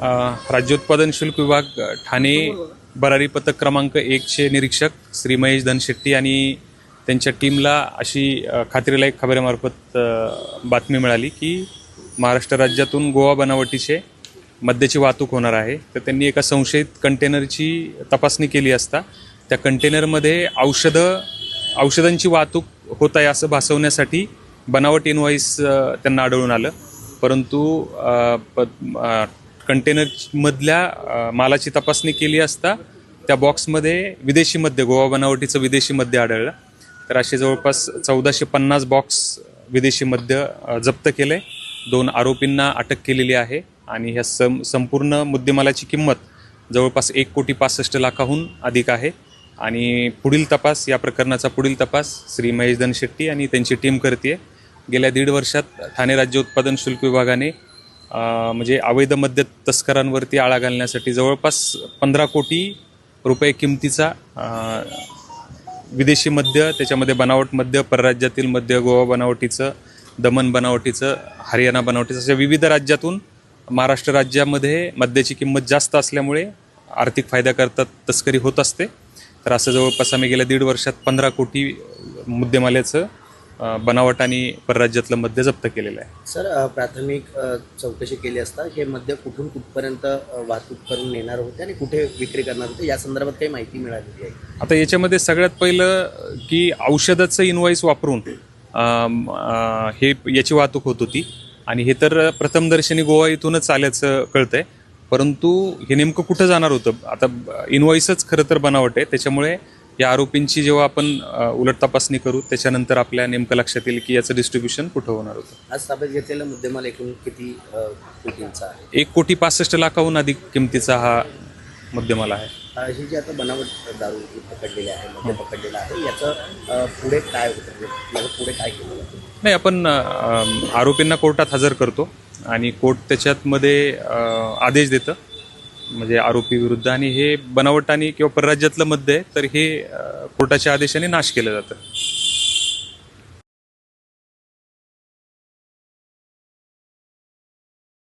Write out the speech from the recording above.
राज्य उत्पादन शुल्क विभाग ठाणे बरारी पथक क्रमांक 1चे निरीक्षक श्री महेश धनशेट्टी आणि त्यांच्या टीमला अशी खात्रीलायक खबरेमार्फत बातमी मिळाली की महाराष्ट्र राज्यातून गोवा बनावटीचे मद्याची वाहतूक होणार आहे. तर त्यांनी एका संशयित कंटेनरची तपासणी केली असता त्या कंटेनरमध्ये औषधांची वाहतूक होत आहे असं भासवण्यासाठी बनावट इनव्हॉइस त्यांना आढळून आलं. परंतु कंटेनरमधल्या मालाची तपासणी केली असता त्या बॉक्समध्ये विदेशी मद्य, गोवा बनावटीचं विदेशी मद्य आढळलं. तर असे जवळपास 1450 बॉक्स विदेशी मद्य जप्त केले. 2 आरोपींना अटक केलेली आहे आणि ह्या संपूर्ण मुद्देमालाची किंमत जवळपास 1,65,00,000 अधिक आहे. आणि पुढील तपास, या प्रकरणाचा पुढील तपास श्री महेश धनशेट्टी आणि त्यांची टीम करते. गेल्या 1.5 वर्षात ठाणे राज्य उत्पादन शुल्क विभागाने म्हणजे अवैध मद्य तस्करांवरती आळा घालण्यासाठी जवळपास 15 कोटी रुपये किमतीचा विदेशी मद्य, त्याच्यामध्ये बनावट मद्य, परराज्यातील मद्य, गोवा बनावटीचं, दमन बनावटीचं, हरियाणा बनावटीचं, अशा विविध राज्यातून महाराष्ट्र राज्यामध्ये मद्याची किंमत जास्त असल्यामुळे आर्थिक फायद्याकरता तस्करी होत असते. तर असं जवळपास आम्ही गेल्या 1.5 वर्षात 15 कोटी मुद्देमाल्याचं बनावट आणि परराज्यातलं मद्य जप्त केलेलं आहे. सर, प्राथमिक चौकशी केली असता हे मद्य कुठून कुठपर्यंत वाहतूक करून नेणार होते आणि कुठे विक्री करणार होते, या संदर्भात काही माहिती मिळालेली आहे? आता याच्यामध्ये सगळ्यात पहिलं की औषधाचं इनव्हॉइस वापरून याची वाहतूक होत होती आणि हे तर प्रथमदर्शनी गोवा इथूनच आल्याचं कळतंय. परंतु हे नेमकं कुठं जाणार होतं, आता इनव्हॉइसच खरं तर बनावट आहे. त्याच्यामुळे या आरोपींची जेव्हा आपण उलट तपासणी करू त्याच्यानंतर आपल्या नेमकं लक्षात येईल की याचं डिस्ट्रीब्युशन कुठं होणार होतं. आज ताब्यात घेतलेला मुद्देमाल एकूण किती कोटींचा आहे? 1,65,00,000 अधिक किमतीचा हा मुद्देमाल आहे. ही जी आता बनावट दारू पकडलेली आहे, मद्य पकडलेलं आहे, याचं पुढे काय होतं, याचं पुढे काय केलं जातं? नाही, आपण आरोपींना कोर्टात हजर करतो आणि कोर्ट त्याच्यातमध्ये आदेश देतं म्हणजे आरोपी विरुद्ध, आणि हे बनावट आणि किंवा परराज्यातलं मद्य आहे तर हे कोर्टाच्या आदेशाने नाश केलं जातं.